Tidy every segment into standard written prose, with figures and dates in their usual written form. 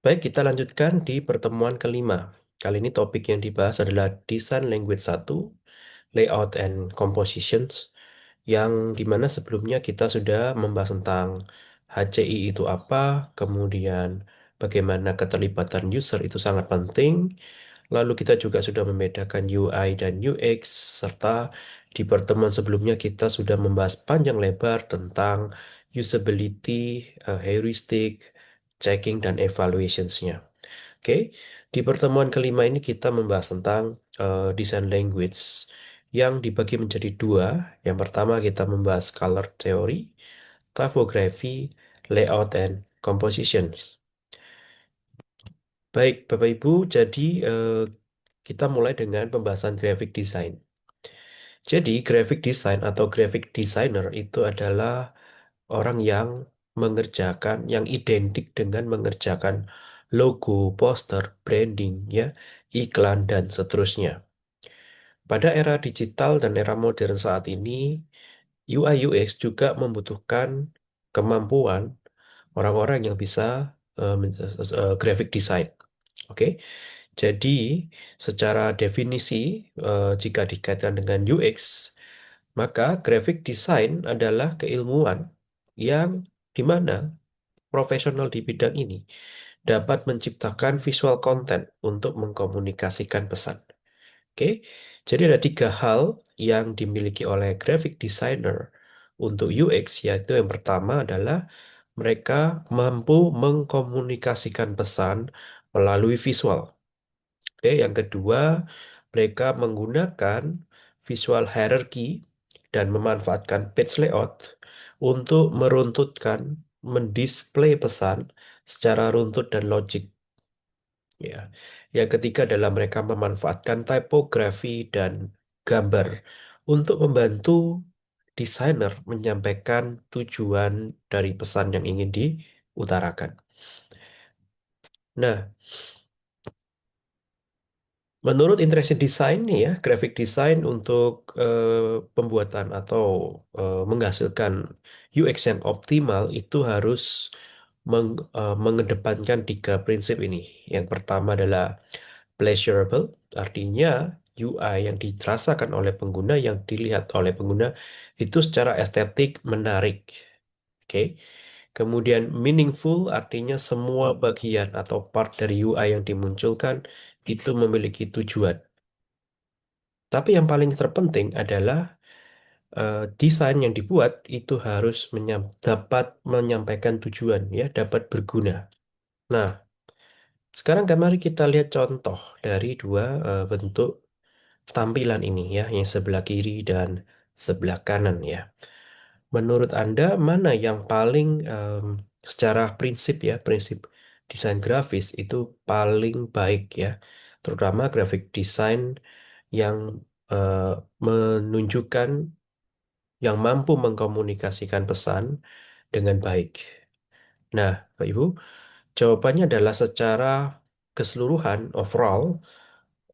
Baik, kita lanjutkan di pertemuan kelima. Kali ini topik yang dibahas adalah Design Language 1, Layout and Compositions, yang dimana sebelumnya kita sudah membahas tentang HCI itu apa, kemudian bagaimana keterlibatan user itu sangat penting, lalu kita juga sudah membedakan UI dan UX, serta di pertemuan sebelumnya kita sudah membahas panjang lebar tentang usability, heuristic, checking, dan evaluationsnya. Oke, di pertemuan kelima ini kita membahas tentang design language yang dibagi menjadi dua. Yang pertama kita membahas color theory, typography, layout, and compositions. Baik, Bapak Ibu, jadi kita mulai dengan pembahasan graphic design. Jadi, graphic design atau graphic designer itu adalah orang yang mengerjakan, yang identik dengan mengerjakan logo, poster, branding, ya, iklan, dan seterusnya. Pada era digital dan era modern saat ini, UI UX juga membutuhkan kemampuan orang-orang yang bisa graphic design. Oke, jadi secara definisi, jika dikaitkan dengan UX, maka graphic design adalah keilmuan yang dimana profesional di bidang ini dapat menciptakan visual content untuk mengkomunikasikan pesan. Oke, jadi ada tiga hal yang dimiliki oleh graphic designer untuk UX, yaitu yang pertama adalah mereka mampu mengkomunikasikan pesan melalui visual. Oke, yang kedua, mereka menggunakan visual hierarchy dan memanfaatkan page layout untuk meruntutkan, mendisplay pesan secara runtut dan logik. Ya, yang ketiga adalah mereka memanfaatkan typography dan gambar untuk membantu desainer menyampaikan tujuan dari pesan yang ingin diutarakan. Nah, menurut Interaction Design nih ya, graphic design untuk pembuatan atau menghasilkan UX yang optimal itu harus mengedepankan tiga prinsip ini. Yang pertama adalah pleasurable, artinya UI yang dirasakan oleh pengguna, yang dilihat oleh pengguna itu secara estetik menarik. Oke. Kemudian meaningful, artinya semua bagian atau part dari UI yang dimunculkan itu memiliki tujuan. Tapi yang paling terpenting adalah desain yang dibuat itu harus dapat menyampaikan tujuan, ya, dapat berguna. Nah, sekarang mari kita lihat contoh dari dua bentuk tampilan ini ya, yang sebelah kiri dan sebelah kanan ya. Menurut Anda mana yang paling secara prinsip ya, prinsip desain grafis itu paling baik ya, terutama graphic design yang eh, menunjukkan, yang mampu mengkomunikasikan pesan dengan baik. Nah, Pak Ibu, jawabannya adalah secara keseluruhan overall,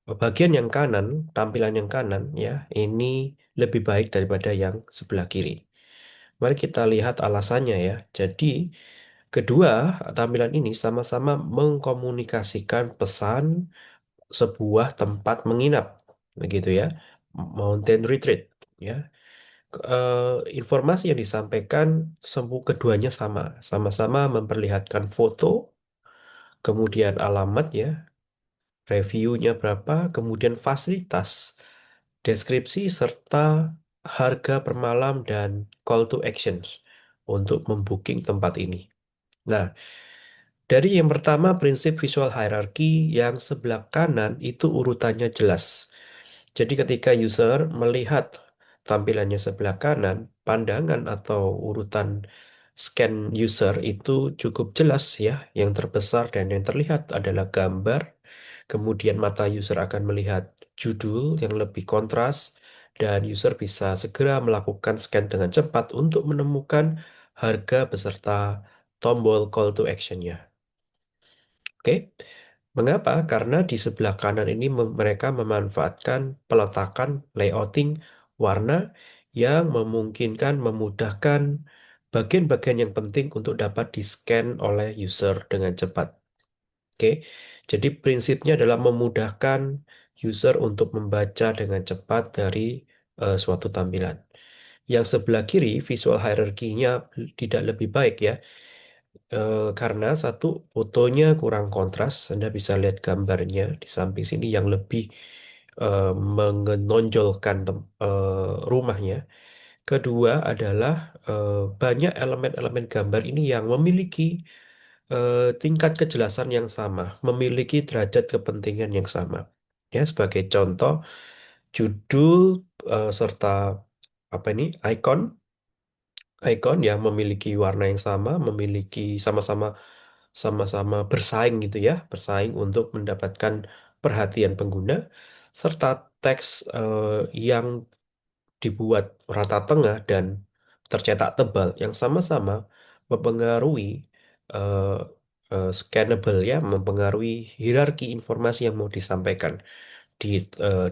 bagian yang kanan, tampilan yang kanan ya, ini lebih baik daripada yang sebelah kiri. Mari kita lihat alasannya ya. Jadi, kedua tampilan ini sama-sama mengkomunikasikan pesan sebuah tempat menginap, begitu ya, mountain retreat ya. Informasi yang disampaikan keduanya sama, sama-sama memperlihatkan foto, kemudian alamat ya, reviewnya berapa, kemudian fasilitas, deskripsi, serta harga per malam dan call to actions untuk membooking tempat ini. Nah, dari yang pertama prinsip visual hierarchy, yang sebelah kanan itu urutannya jelas. Jadi ketika user melihat tampilannya sebelah kanan, pandangan atau urutan scan user itu cukup jelas ya. Yang terbesar dan yang terlihat adalah gambar. Kemudian mata user akan melihat judul yang lebih kontras, dan user bisa segera melakukan scan dengan cepat untuk menemukan harga beserta tombol call to action-nya. Oke, mengapa? Karena di sebelah kanan ini mereka memanfaatkan peletakan layouting warna yang memungkinkan, memudahkan bagian-bagian yang penting untuk dapat di-scan oleh user dengan cepat. Oke, jadi prinsipnya adalah memudahkan user untuk membaca dengan cepat dari suatu tampilan. Yang sebelah kiri, visual hierarchy-nya tidak lebih baik ya. Karena satu, fotonya kurang kontras. Anda bisa lihat gambarnya di samping sini yang lebih menonjolkan rumahnya. Kedua adalah banyak elemen-elemen gambar ini yang memiliki tingkat kejelasan yang sama, memiliki derajat kepentingan yang sama. Ya, sebagai contoh, judul serta apa ini, icon yang memiliki warna yang sama, memiliki sama-sama bersaing gitu ya, bersaing untuk mendapatkan perhatian pengguna, serta teks yang dibuat rata tengah dan tercetak tebal yang sama-sama mempengaruhi eh, scannable ya, mempengaruhi hierarki informasi yang mau disampaikan di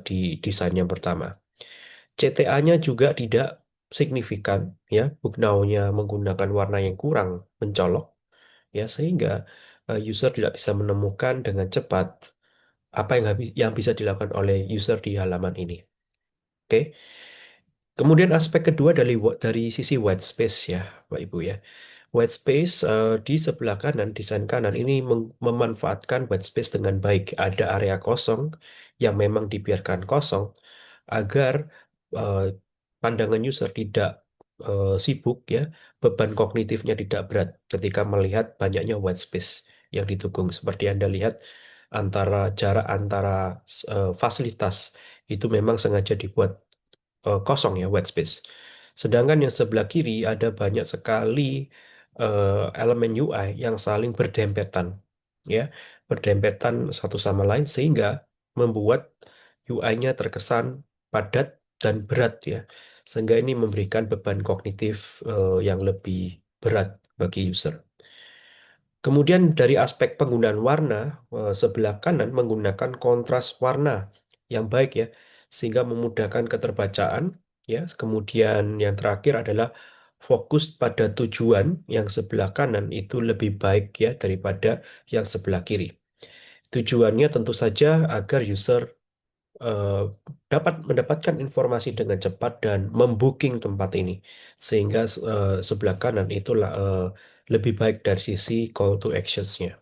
di desain yang pertama. CTA-nya juga tidak signifikan ya, booknow-nya menggunakan warna yang kurang mencolok ya, sehingga user tidak bisa menemukan dengan cepat apa yang bisa dilakukan oleh user di halaman ini. Oke. Kemudian aspek kedua dari sisi white space ya, Pak Ibu ya. White space di sebelah kanan, desain kanan ini memanfaatkan white space dengan baik. Ada area kosong yang memang dibiarkan kosong agar eh, pandangan user tidak sibuk ya, beban kognitifnya tidak berat ketika melihat banyaknya white space yang didukung. Seperti Anda lihat jarak antara fasilitas itu memang sengaja dibuat kosong ya, white space. Sedangkan yang sebelah kiri ada banyak sekali elemen UI yang saling berdempetan, ya, berdempetan satu sama lain sehingga membuat UI-nya terkesan padat dan berat ya, sehingga ini memberikan beban kognitif yang lebih berat bagi user. Kemudian dari aspek penggunaan warna, sebelah kanan menggunakan kontras warna yang baik ya, sehingga memudahkan keterbacaan ya. Kemudian yang terakhir adalah fokus pada tujuan yang sebelah kanan itu lebih baik ya daripada yang sebelah kiri. Tujuannya tentu saja agar user eh, dapat mendapatkan informasi dengan cepat dan membooking tempat ini, sehingga sebelah kanan itulah lebih baik dari sisi call to actions-nya.